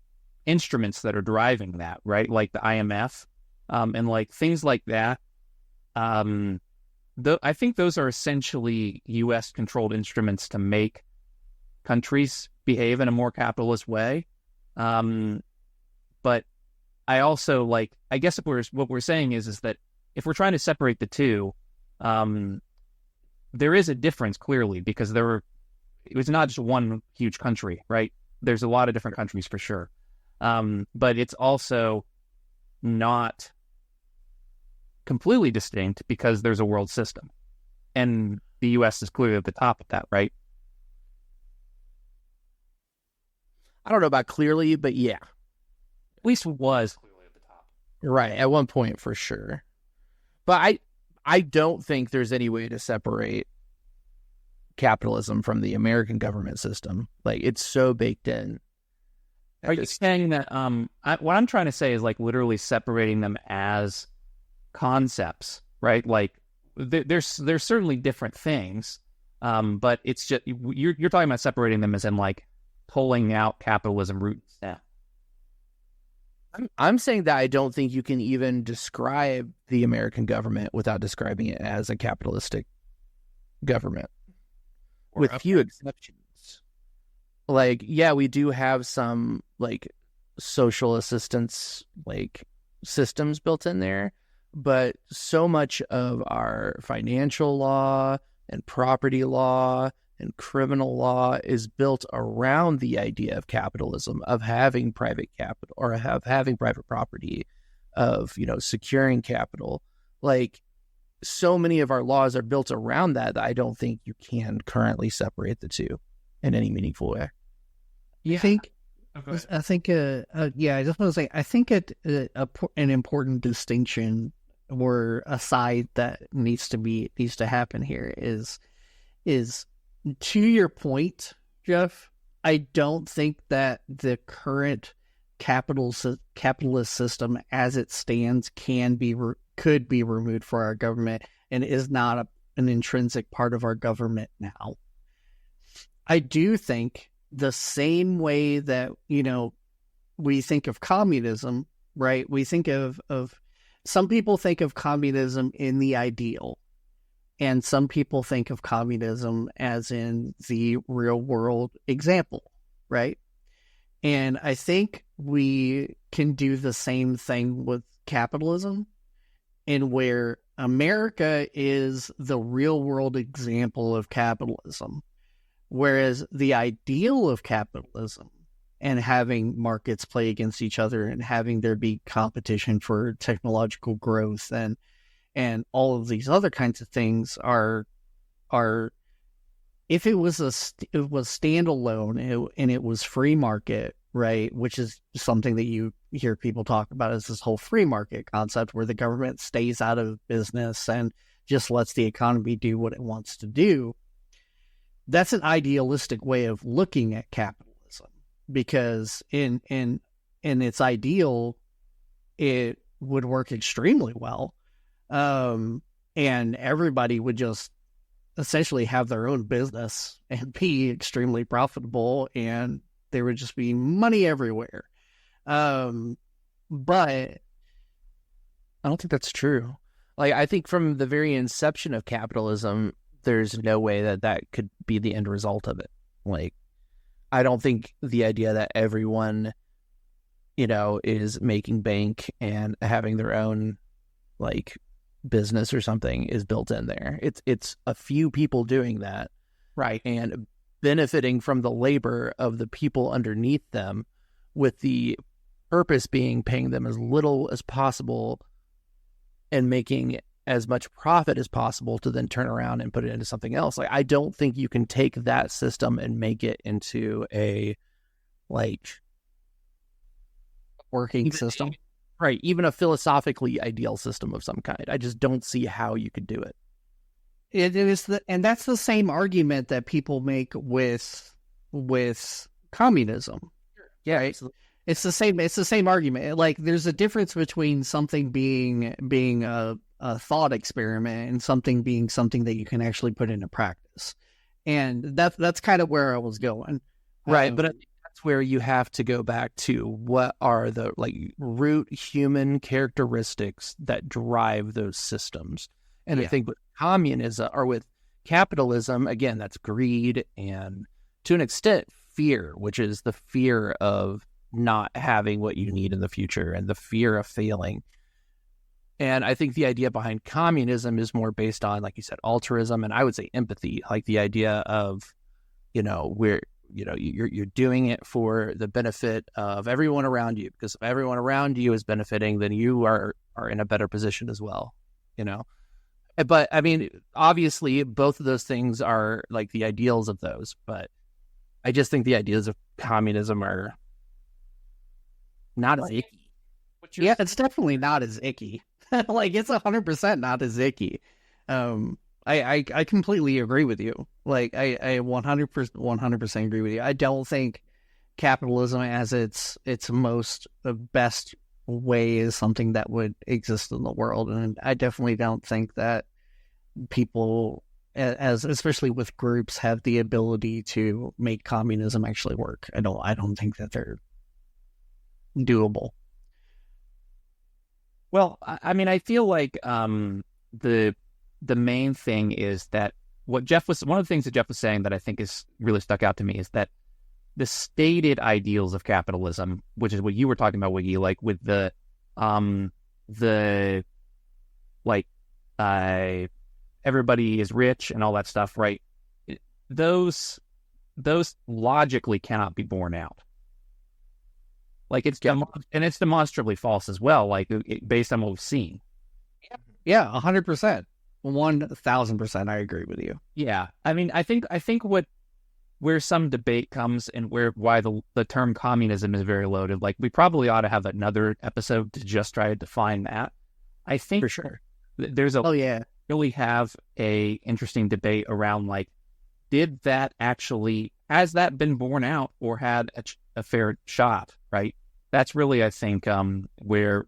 instruments that are driving that, right? Like the IMF and like things like that. I think those are essentially U.S.-controlled instruments to make countries behave in a more capitalist way. But I also I guess what we're saying is that if we're trying to separate the two, there is a difference clearly, because it was not just one huge country, right? There's a lot of different countries for sure. But it's also not completely distinct because there's a world system, and the U.S. is clearly at the top of that, right? I don't know about clearly, but yeah. At least was clearly at the top. Right, at one point for sure. But I don't think there's any way to separate capitalism from the American government system. Like, it's so baked in. Are you saying that what I'm trying to say is like literally separating them as concepts, right? Like there's certainly different things, but it's just you're talking about separating them as in like pulling out capitalism root and stem. I'm saying that I don't think you can even describe the American government without describing it as a capitalistic government, with few exceptions. Like, yeah, we do have some like social assistance like systems built in there, but so much of our financial law and property law and criminal law is built around the idea of capitalism, of having private capital or of having private property, of, you know, securing capital. Like, so many of our laws are built around that I don't think you can currently separate the two in any meaningful way. I think, yeah, I just want to say, I think an important distinction or aside that needs to happen here is to your point, Jeff. I don't think that the current capitalist system as it stands could be removed for our government and is not an intrinsic part of our government now. I do think the same way that, you know, we think of communism, right? We think of some people think of communism in the ideal, and some people think of communism as in the real world example, right? And I think we can do the same thing with capitalism, in where America is the real world example of capitalism. Whereas the ideal of capitalism and having markets play against each other and having there be competition for technological growth and all of these other kinds of things are if it was standalone and it was free market, right, which is something that you hear people talk about, is this whole free market concept where the government stays out of business and just lets the economy do what it wants to do. That's an idealistic way of looking at capitalism, because in its ideal, it would work extremely well, and everybody would just essentially have their own business and be extremely profitable, and there would just be money everywhere. But I don't think that's true. Like, I think from the very inception of capitalism, there's no way that could be the end result of it. Like, I don't think the idea that everyone, you know, is making bank and having their own like business or something is built in there. It's a few people doing that, right, and benefiting from the labor of the people underneath them, with the purpose being paying them as little as possible and making as much profit as possible to then turn around and put it into something else. Like, I don't think you can take that system and make it into a like working system. Right, even a philosophically ideal system of some kind. I just don't see how you could do it. It is and that's the same argument that people make with communism. Yeah, right? absolutely. It's the same argument. Like, there's a difference between something being a thought experiment and something being something that you can actually put into practice. And that's kind of where I was going. Right, but I think that's where you have to go back to what are the like root human characteristics that drive those systems. And I think with communism or with capitalism, again, that's greed and to an extent fear, which is the fear of not having what you need in the future and the fear of failing. And I think the idea behind communism is more based on, like you said, altruism, and I would say empathy, like the idea of, you know, you're doing it for the benefit of everyone around you, because if everyone around you is benefiting, then you are in a better position as well, you know. But I mean, obviously, both of those things are like the ideals of those, but I just think the ideas of communism are not as icky. Yeah, it's definitely not as icky. Like, it's 100% not as icky. I completely agree with you. Like, I 100% agree with you. I don't think capitalism as its most best way is something that would exist in the world, and I definitely don't think that people, as especially with groups, have the ability to make communism actually work. I don't think that they're doable. Well, I mean, I feel like the main thing is that one of the things that Jeff was saying that I think is really stuck out to me is that the stated ideals of capitalism, which is what you were talking about, Wiggy, like with the like everybody is rich and all that stuff, right? Those logically cannot be borne out. Like it's demonstrably false as well, like based on what we've seen. Yeah, 100%. 1,000%. I agree with you. Yeah, I mean, I think where some debate comes and why the term communism is very loaded. Like we probably ought to have another episode to just try to define that. I think For sure. There's really have a interesting debate around like, has that been borne out or had a fair shot, right? That's really, I think, where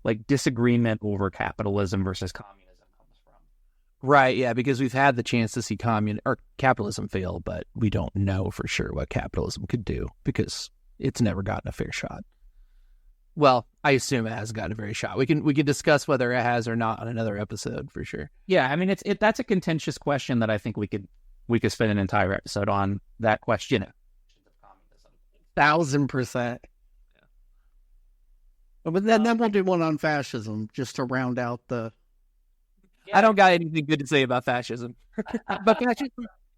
like disagreement over capitalism versus communism comes from. Right, yeah, because we've had the chance to see capitalism fail, but we don't know for sure what capitalism could do because it's never gotten a fair shot. Well, I assume it has gotten a fair shot. We can discuss whether it has or not on another episode for sure. Yeah, I mean that's a contentious question that I think we could spend an entire episode on that question. 1,000%. But then we'll do one on fascism just to round out the. I don't got anything good to say about fascism. But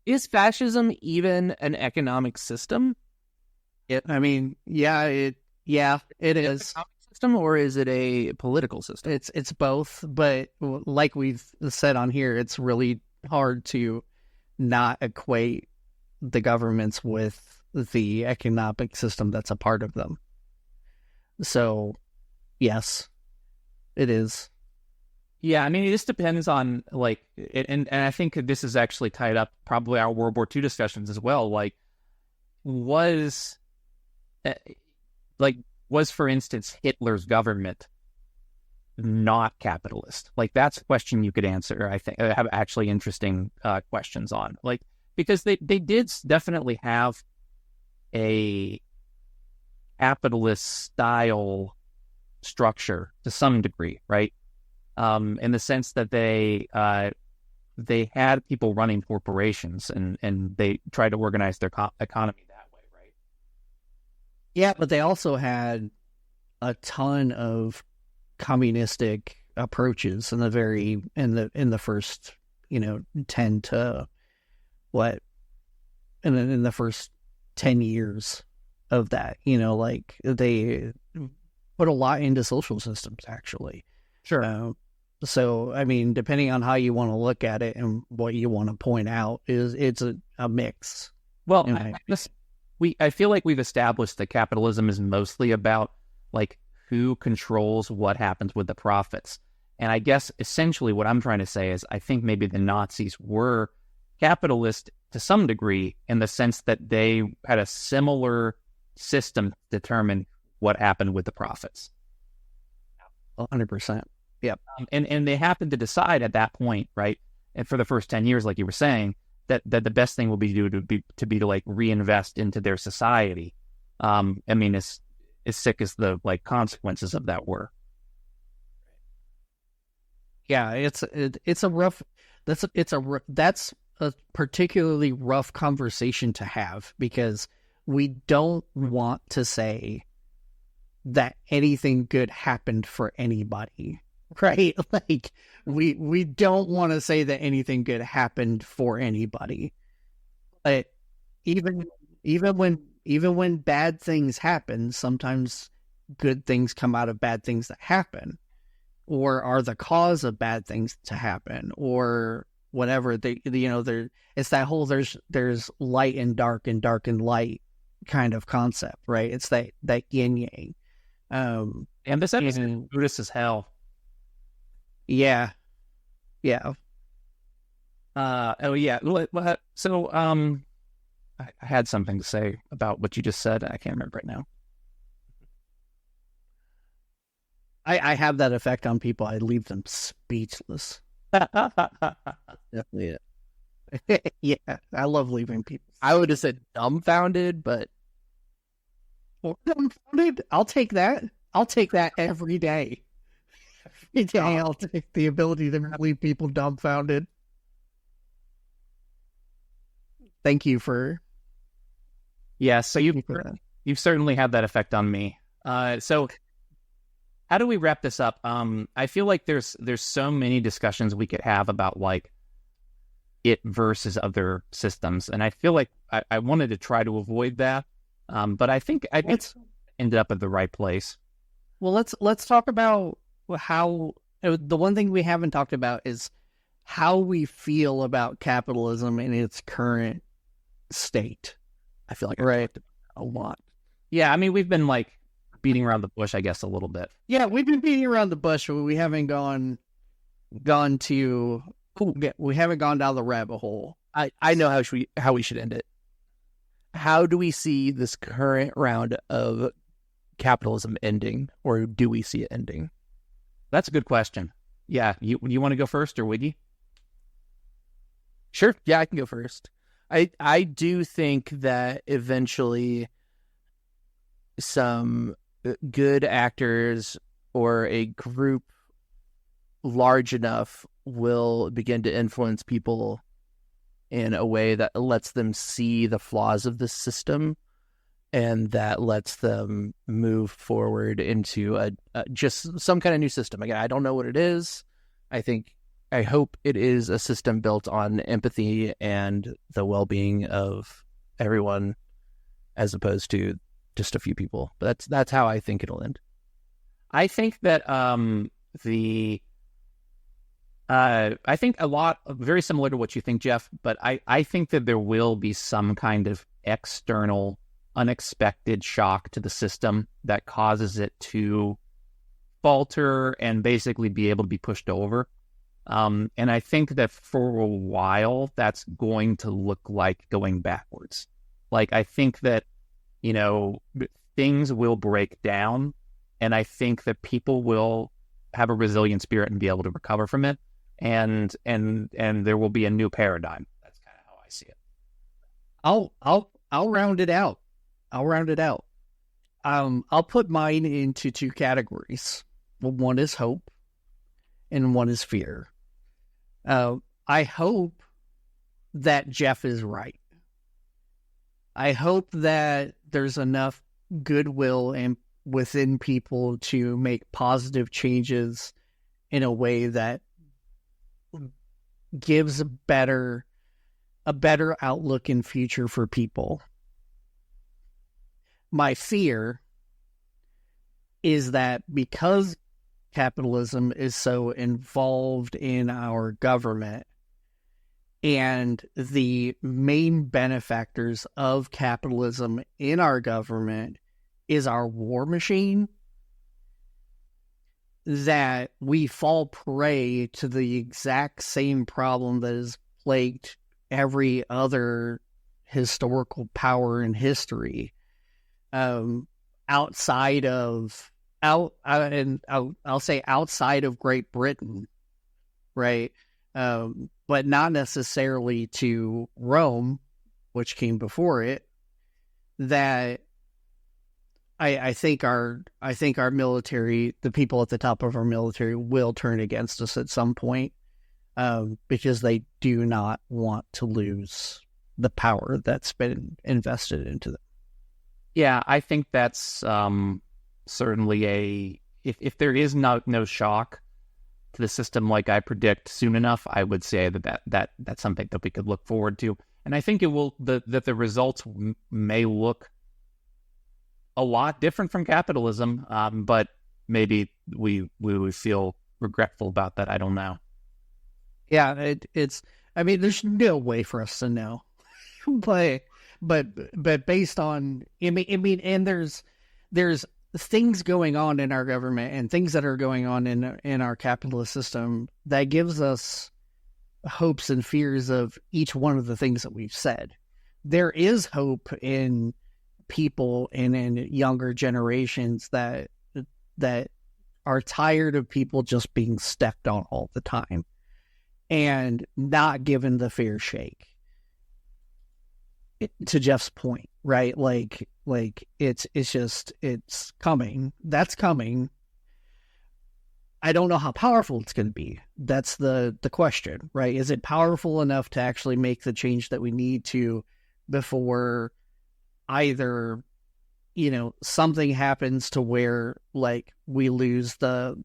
is fascism even an economic system? It is. System, or is it a political system? It's both, but like we've said on here, it's really hard to not equate the governments with the economic system that's a part of them. So, yes, it is. Yeah, I mean, it just depends on like, and I think this is actually tied up probably our World War II discussions as well. Like, was for instance Hitler's government not capitalist? Like that's a question you could answer. I think have actually interesting questions on, like, because they did definitely have a capitalist style structure to some degree, right? In the sense that they had people running corporations and they tried to organize their economy that way, right? Yeah, but they also had a ton of communistic approaches in the first 10 to what in the first 10 years of that, like they put a lot into social systems actually. Sure. So I mean, depending on how you want to look at it and what you want to point out, it's a mix. Well, I feel like we've established that capitalism is mostly about like who controls what happens with the profits. And I guess essentially what I'm trying to say is I think maybe the Nazis were capitalist to some degree in the sense that they had a similar system to determine what happened with the profits. 100%. Yep. And they happened to decide at that point, right? And for the first 10 years, like you were saying, that the best thing will be to like reinvest into their society. I mean, as sick as the like consequences of that were. Yeah, that's a particularly rough conversation to have because we don't want to say that anything good happened for anybody, right? Like we don't want to say that anything good happened for anybody. But even when bad things happen, sometimes good things come out of bad things that happen, or are the cause of bad things to happen, or whatever. It's that whole there's light and dark and light kind of concept, right? It's that yin yang. And this episode is Buddhist as hell. Yeah. Oh yeah. So I had something to say about what you just said. I can't remember right now. I have that effect on people. I leave them speechless. Definitely it. Yeah, I love leaving people. I would have said dumbfounded, but dumbfounded. I'll take that. I'll take that every day. Every day I'll take the ability to leave people dumbfounded. Thank you for Yeah, so that. you've certainly had that effect on me. So how do we wrap this up? I feel like there's so many discussions we could have about like it versus other systems, and I feel like I wanted to try to avoid that, but I think I ended up at the right place. Well, let's talk about how the one thing we haven't talked about is how we feel about capitalism in its current state. I feel like Right. I've talked about it a lot. Yeah, I mean, we've been like beating around the bush, I guess, a little bit. Yeah, we've been beating around the bush, but we haven't gone to we haven't gone down the rabbit hole. I know how we should end it. How do we see this current round of capitalism ending, or do we see it ending? That's a good question. Yeah, you want to go first, or Wiggy? Sure. Yeah, I can go first. I do think that eventually some good actors or a group large enough will begin to influence people in a way that lets them see the flaws of the system, and that lets them move forward into a just some kind of new system. Again, I don't know what it is. I hope it is a system built on empathy and the well-being of everyone, as opposed to just a few people. But that's how I think it'll end. I think that I think a lot very similar to what you think, Jeff. But I think that there will be some kind of external, unexpected shock to the system that causes it to falter and basically be able to be pushed over. And I think that for a while, that's going to look like going backwards. Like, I think that, things will break down, and I think that people will have a resilient spirit and be able to recover from it. And there will be a new paradigm. That's kind of how I see it. I'll round it out. I'll put mine into two categories. Well, one is hope and one is fear. I hope that Jeff is right. I hope that there's enough goodwill and within people to make positive changes in a way that gives a better outlook in future for people. My fear is that because capitalism is so involved in our government, and the main benefactors of capitalism in our government is our war machine, that we fall prey to the exact same problem that has plagued every other historical power in history, outside of I'll say outside of Great Britain, right? But not necessarily to Rome, which came before it. That I think our military, the people at the top of our military, will turn against us at some point, because they do not want to lose the power that's been invested into them. Yeah, I think that's certainly if there is no shock to the system like I predict soon enough, I would say that's something that we could look forward to. And I think it will that the results may look a lot different from capitalism, but maybe we would feel regretful about that. I don't know. Yeah, it's. I mean, there's no way for us to know, but based on, I mean, and there's things going on in our government and things that are going on in our capitalist system that gives us hopes and fears of each one of the things that we've said. There is hope in people and in younger generations that are tired of people just being stepped on all the time and not given the fair shake. To Jeff's point, right? Like, Like it's coming. That's coming. I don't know how powerful it's going to be. That's the question, right? Is it powerful enough to actually make the change that we need to before either, something happens to where like we lose the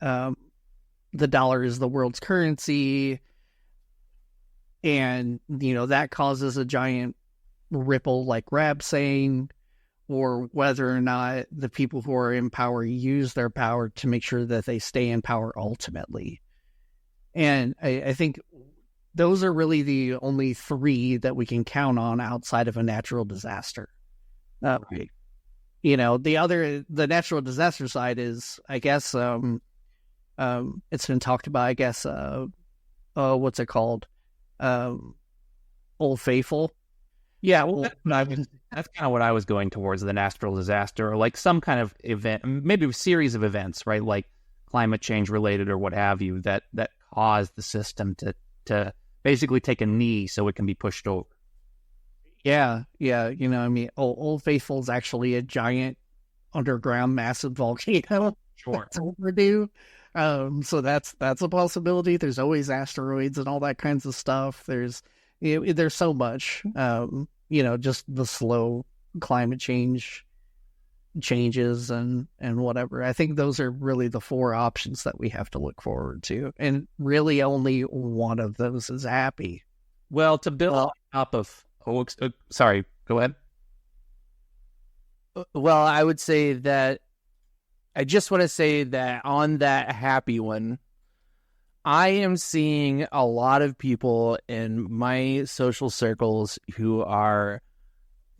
dollar is the world's currency, and that causes a giant ripple, like Rab's saying, or whether or not the people who are in power use their power to make sure that they stay in power ultimately. And I think those are really the only three that we can count on outside of a natural disaster. Right. The natural disaster side is, I guess, it's been talked about, I guess, what's it called? Old Faithful. Yeah, well, that's kind of what I was going towards, the natural disaster, or like some kind of event, maybe a series of events, right? Like climate change related or what have you, that cause the system to basically take a knee so it can be pushed over. Yeah. Old Faithful is actually a giant underground massive volcano. Sure. That's overdue. So that's a possibility. There's always asteroids and all that kinds of stuff. There's so much, just the slow climate changes and whatever. I think those are really the four options that we have to look forward to. And really only one of those is happy. Well, to build on top of, sorry, go ahead. Well, I would say that I just want to say that on that happy one, I am seeing a lot of people in my social circles who are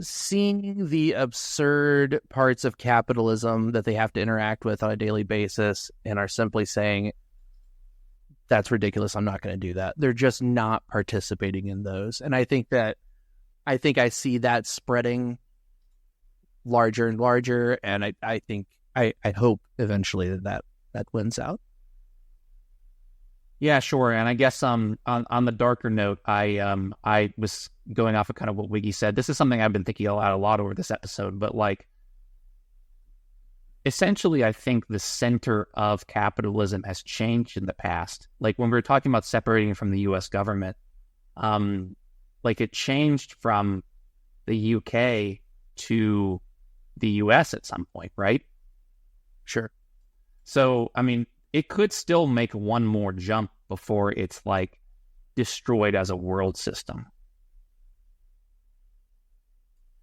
seeing the absurd parts of capitalism that they have to interact with on a daily basis and are simply saying, that's ridiculous, I'm not going to do that. They're just not participating in those. And I think I see that spreading larger and larger, and I think I hope eventually that wins out. Yeah, sure. And I guess on the darker note, I was going off of kind of what Wiggy said. This is something I've been thinking about a lot over this episode, but like essentially I think the center of capitalism has changed in the past. Like when we were talking about separating from the US government, like it changed from the UK to the US at some point, right? Sure. So, I mean, it could still make one more jump before it's like destroyed as a world system.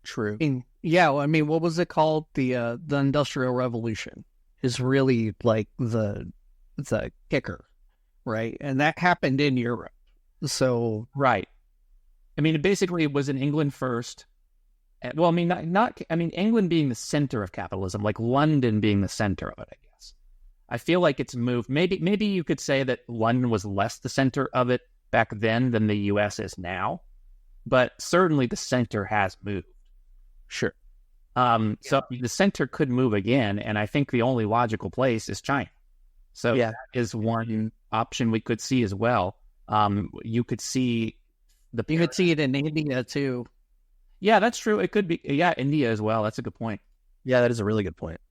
True. What was it called? The Industrial Revolution is really like the kicker, right? And that happened in Europe. So right. I mean, basically, it was in England first. Well, I mean, England being the center of capitalism, like London being the center of it, I guess. I feel like it's moved. Maybe you could say that London was less the center of it back then than the U.S. is now, but certainly the center has moved. Sure. So the center could move again, and I think the only logical place is China. So that is one option we could see as well. You could see you could see it in India too. Yeah, that's true. It could be, India as well. That's a good point. Yeah, that is a really good point.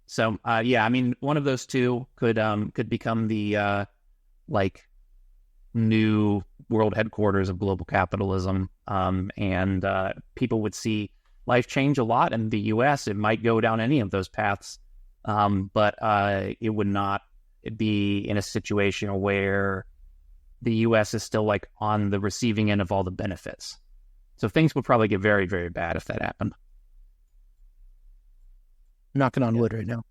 So, I mean, one of those two could become the new world headquarters of global capitalism, and people would see life change a lot. In the U.S., it might go down any of those paths, but it would not be in a situation where the U.S. is still like on the receiving end of all the benefits. So things would probably get very, very bad if that happened. Knocking on wood right now.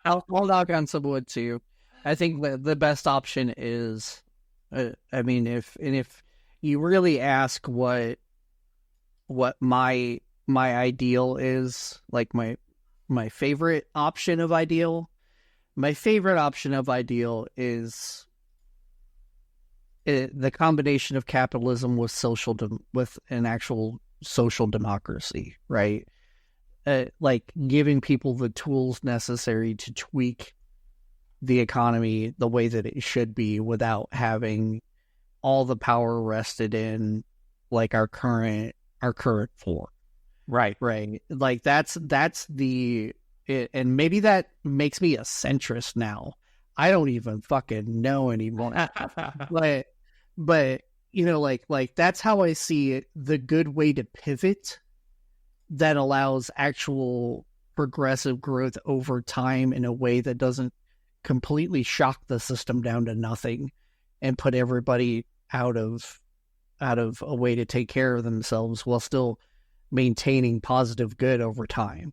I'll knock on some wood too. I think the best option is, if you really ask what my ideal is, like my favorite option of ideal, is the combination of capitalism with an actual social democracy, right? Like giving people the tools necessary to tweak the economy the way that it should be without having all the power rested in like our current form. Right. Right. Like that's and maybe that makes me a centrist now. I don't even fucking know anymore. but like that's how I see it. The good way to pivot that allows actual progressive growth over time in a way that doesn't completely shock the system down to nothing and put everybody out of a way to take care of themselves while still maintaining positive good over time.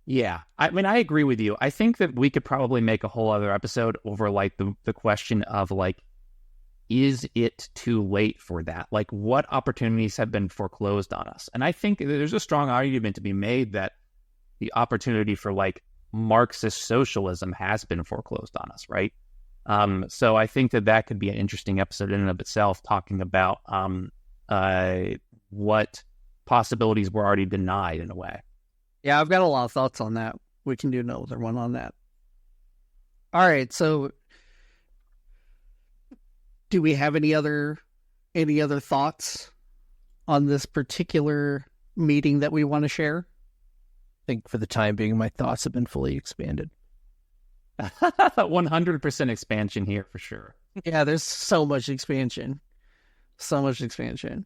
Yeah. I mean, I agree with you. I think that we could probably make a whole other episode over like the question of like, is it too late for that? Like, what opportunities have been foreclosed on us? And I think there's a strong argument to be made that the opportunity for like Marxist socialism has been foreclosed on us, right? So I think that could be an interesting episode in and of itself, talking about what possibilities were already denied in a way. Yeah, I've got a lot of thoughts on that. We can do another one on that. All right, so do we have any other thoughts on this particular meeting that we want to share? I think for the time being, my thoughts have been fully expanded. 100% expansion here for sure. Yeah, there's so much expansion. So much expansion.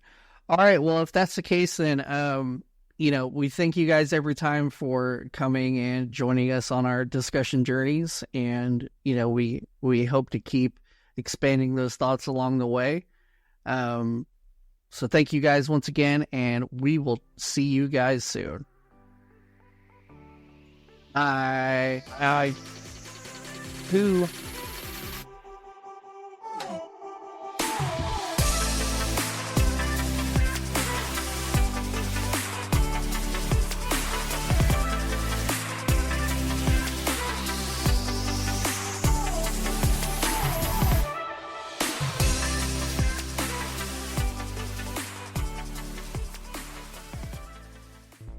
All right, well, if that's the case, then, we thank you guys every time for coming and joining us on our discussion journeys. And, we hope to keep expanding those thoughts along the way. So thank you guys once again, and we will see you guys soon. Bye. Who?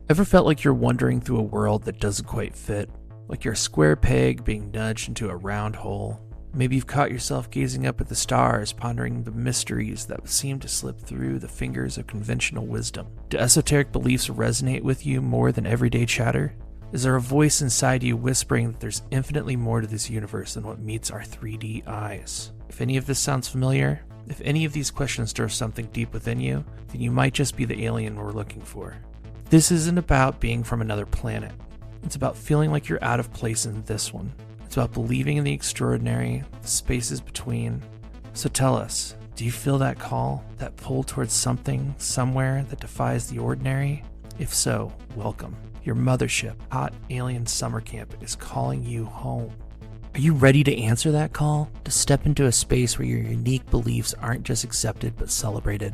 Ever felt like you're wandering through a world that doesn't quite fit? Like you're a square peg being nudged into a round hole? Maybe you've caught yourself gazing up at the stars, pondering the mysteries that seem to slip through the fingers of conventional wisdom. Do esoteric beliefs resonate with you more than everyday chatter? Is there a voice inside you whispering that there's infinitely more to this universe than what meets our 3D eyes? If any of this sounds familiar, if any of these questions stir something deep within you, then you might just be the alien we're looking for. This isn't about being from another planet. It's about feeling like you're out of place in this one. It's about believing in the extraordinary, the spaces between. So tell us, do you feel that call, that pull towards something, somewhere that defies the ordinary? If so, welcome. Your mothership, Hot Alien Summer Camp, is calling you home. Are you ready to answer that call? To step into a space where your unique beliefs aren't just accepted but celebrated?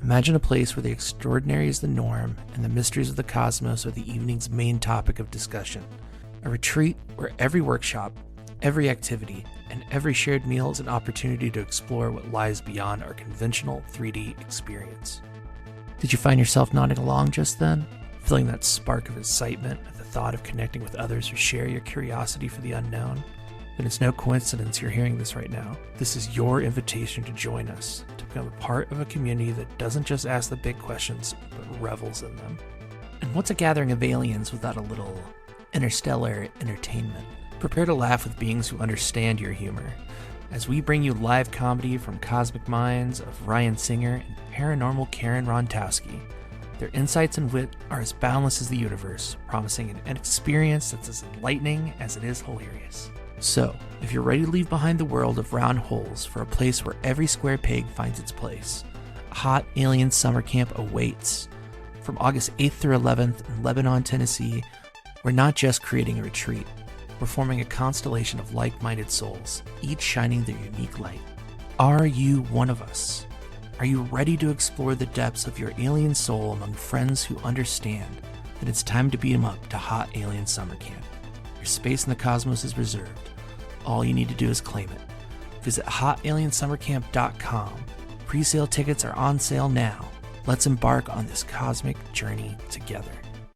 Imagine a place where the extraordinary is the norm and the mysteries of the cosmos are the evening's main topic of discussion. A retreat where every workshop, every activity, and every shared meal is an opportunity to explore what lies beyond our conventional 3D experience. Did you find yourself nodding along just then? Feeling that spark of excitement at the thought of connecting with others who share your curiosity for the unknown? Then it's no coincidence you're hearing this right now. This is your invitation to join us, to become a part of a community that doesn't just ask the big questions, but revels in them. And what's a gathering of aliens without a little interstellar entertainment? Prepare to laugh with beings who understand your humor, as we bring you live comedy from cosmic minds of Ryan Singer and paranormal Karen Rontowski. Their insights and wit are as boundless as the universe, promising an experience that's as enlightening as it is hilarious. So, if you're ready to leave behind the world of round holes for a place where every square peg finds its place, a Hot Alien Summer Camp awaits. From August 8th through 11th in Lebanon, Tennessee, we're not just creating a retreat, we're forming a constellation of like-minded souls, each shining their unique light. Are you one of us? Are you ready to explore the depths of your alien soul among friends who understand that it's time to beat 'em up to Hot Alien Summer Camp? Your space in the cosmos is reserved. All you need to do is claim it. Visit hotaliensummercamp.com. Pre-sale tickets are on sale now. Let's embark on this cosmic journey together.